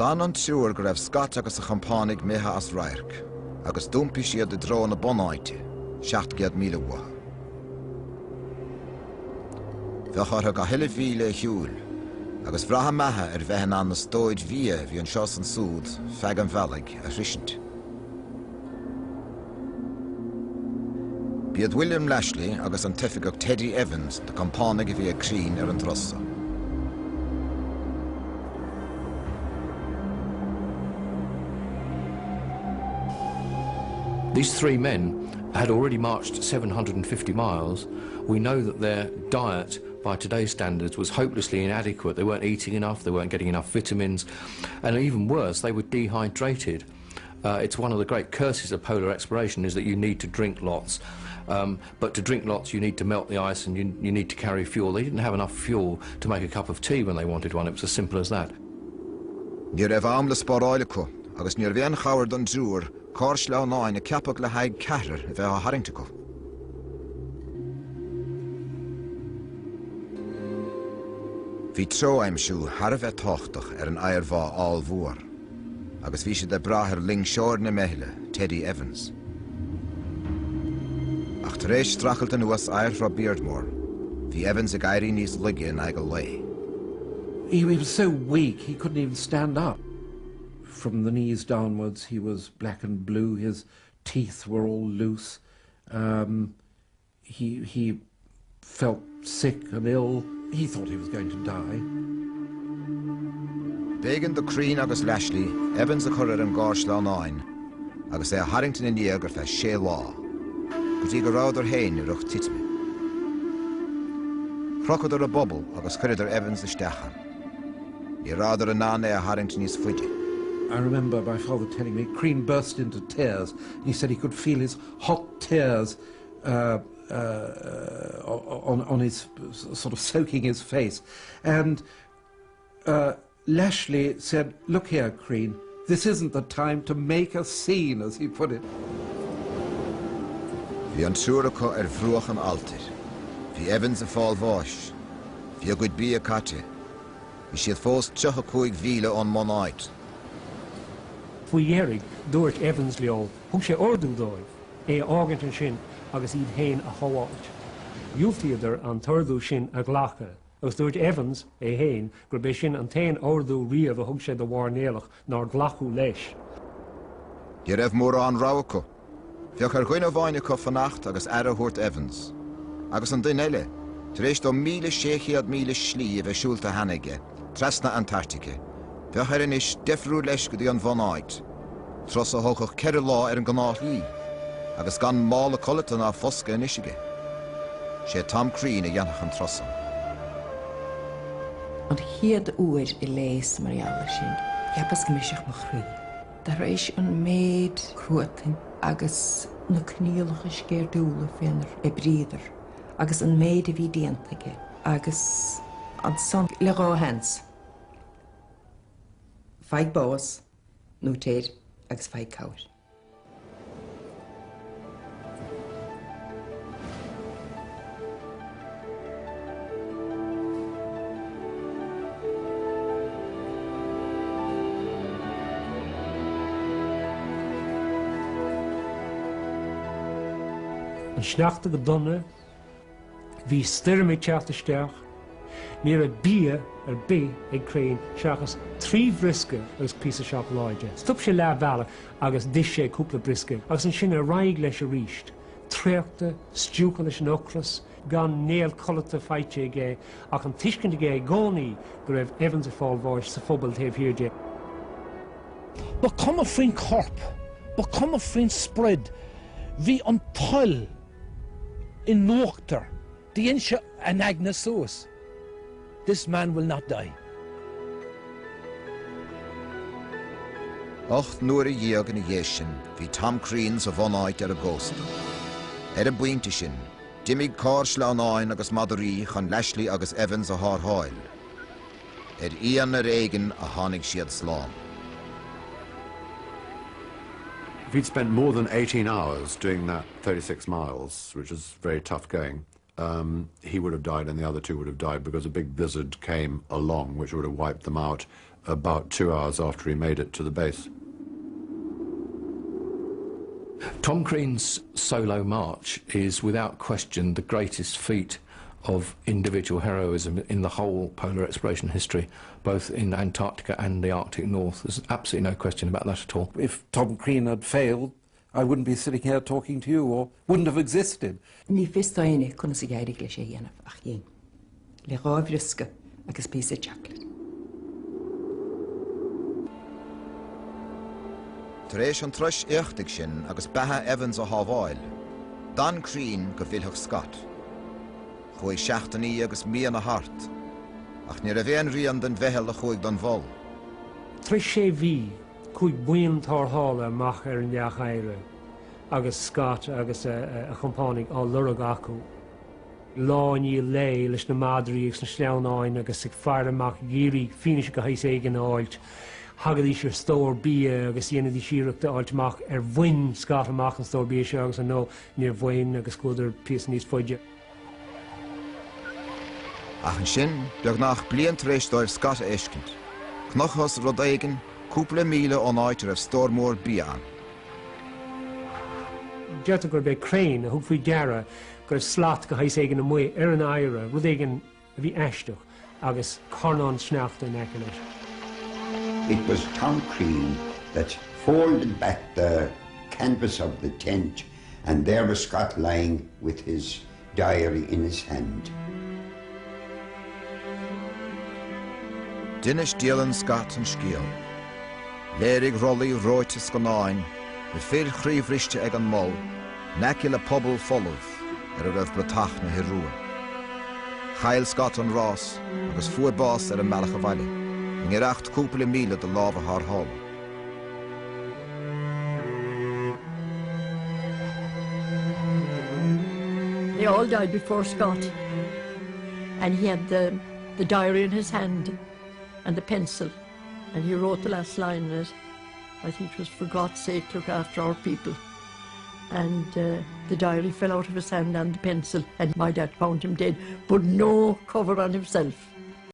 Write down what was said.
Dan an siúr go raibh scat agus a champánig méthe as rairc, agus dúmpi siad de dró na bonáite, 700 míle bua. Bheadh ortha go huile mhíle hiúil, agus bhreatha methe bheithin an na stóid bhí an seo san súd, feadh an bhealaigh a shrisint. Bíad William Lashley agus an tefigeach Teddy Evans de campánig a bhí a Crean an trosa. These three men had already marched 750 miles. We know that their diet, by today's standards, was hopelessly inadequate. They weren't eating enough, they weren't getting enough vitamins, and even worse, they were dehydrated. It's one of the great curses of polar exploration is that you need to drink lots. But to drink lots, you need to melt the ice and you need to carry fuel. They didn't have enough fuel to make a cup of tea when they wanted one. It was as simple as that. Ní raibh amla spáráile có, agus níor bhíon chabhar don dúr, cás le náin a ceapach le haig cethar a bheith a hairnta go. Bhí tróimsú har a bheith táchtach an airmhá áil-mhór, agus bhí siad de brathir ling seoir na meile, Teddy Evans. Ach tar éis strachailt an uas air frá Beardmore, bhí Evans ag éirí níos ligge in aige lé. He was so weak he couldn't even stand up. From the knees downwards he was black and blue, his teeth were all loose. He felt sick and ill. He thought he was going to die. Bégan do Crean agus Lashley, Evans a chur an gáis le náin, agus a Harrington in Niagar fe sé lá, gus í go ráidir héin i ruch titme. Crocodar a bobble agus chuidir Evans a stechan. Ní ráidir a nána a Harrington is fuide. I remember my father telling me Crean burst into tears. He said he could feel his hot tears on his, sort of soaking his face. And Lashley said, "Look here, Crean, this isn't the time to make a scene," as he put it. Bhí an siúracha bhruach an altar. Bhí Evans a fáil bháis. Bhí a gcuid bí a caite. Bhí siad fós 35 mhíle an monáid. Fui dhéirigh dúirt Evans leo, thug sé ordú dóibh, ágant an sin agus iad héin a choáilt. Dúchtaíodar an tuirdú sin a ghlacha, agus dúirt Evans héin gur bé sin an tain ordú riamh a thug sé do bharnéalach nar glachú leis. Dí raibh mór an ráhacha. Bheadh ar gcuine bhainnecha fannacht agus ara thuirt Evans. Agus an duine eile, tar éis do 1,600 míle slí a bheith siúlta hanige, trasna Antarctica. Bheadh ar inis defriú leis go dtí an bhanáid. Tros a thógach ceir lá ar an gnáth lí, agus gan mála colata ná fosca in isige. Sé Tom Crean a dhéanach an trosa. An chiad uair I léis Mariala sin, ceapas go miseach mo chrí. Dar éis an méid cruatain agus na cníalach is céir dúla féinar bríidir, agus an méid a bhí déantaige, agus an son le rá hens. Feig bás, nó téir agus feig cabhair. An sneachta go donna, bhí stirrma teachtasteach, ní a bí ar bí ag Crean seachas 3 brisce agus pí a seapaláide. Stop sé le bheala agus dis sé cúpla brisce, agus an sin a raig leis a ríist. Tréachta, stúcha leis an ocras, gan néal colata feite gé, ach an tuiscin gé gcónaí go raibh Evans a fáil bháis sa phobal taobh hirdé. Ba cuma faoin corp, ba cuma faoin spread, bhí an toil in nuachtar, dhéon se an agna suas. This man will not die. Och nuair a dhéag in a dhé sin, bhí Tom Crean sa bhanáid ar a gcósta. Ar a buinte sin, Dimig cás le náin agus madarí chun Lashley agus Evans a thátháil. Ar íon ar éigean a tháinig siad slán. If he'd spent more than 18 hours doing that 36 miles, which is very tough going, he would have died and the other two would have died because a big blizzard came along which would have wiped them out about 2 hours after he made it to the base. Tom Crean's solo march is without question the greatest feat of individual heroism in the whole polar exploration history, both in Antarctica and the Arctic North. There's absolutely no question about that at all. If Tom Crean had failed, I wouldn't be sitting here talking to you, or wouldn't have existed. Ní fistoine kunna sig eirig le sé dhéanamh ach dhéin. Le rábhriosca agus píosa chocolate. Tar éis an trais éachtaigh sin agus bethe Evans a Hábháil, Dan Crean go bhfuilfeadh Scott. Chuaigh 16 agus míana hart, ach ní a bhéon rian den bheitheal a chuaigh don bhol. Tris sé bhí Cuid buim tarthála amach ar an deach éire, agus Scott agus a chompánig á lurag acu. Láin lé leis na madraí agus na sleánáin agus ag fear amach géirí finis go hééis éigen áilt. Hagad í sé stór bí agus dhéanana dí sireachta áiltach ar bhain Scott amach an stór bí se agus an nó níor bhain agus cuidir píos níos foiide. Ach an sin, beag nach blian tar éis dóibh Scott a éiscint. Cnochas rud éigen, cúpla míle ón áit ar stór mór bí an. Deirtear gur bé Crean a thug faoi deara gur slat go hééis éigen na mu ar an éire rud éigen a bhí eisteach agus carnán sneachta an eice leis. It was Tom Crean that folded back the canvas of the tent, and there was Scott lying with his diary in his hand. Dinis díalann Scott an Scéal. Léirigh rollaí róitis go náin, na fir chríomhrichte ag an moll, neci le pobl followh ar a raibh bratach na hirúa. Chail Scott an rás agus fuabás ar an mealach a bhaile, in ireacht cúpla míle de lábha thar hall. They all died before Scott, and he had the diary in his hand and the pencil, and he wrote the last line in it. I think it was, "For God's sake, look after our people." And the diary fell out of his hand and the pencil, and my dad found him dead, but no cover on himself.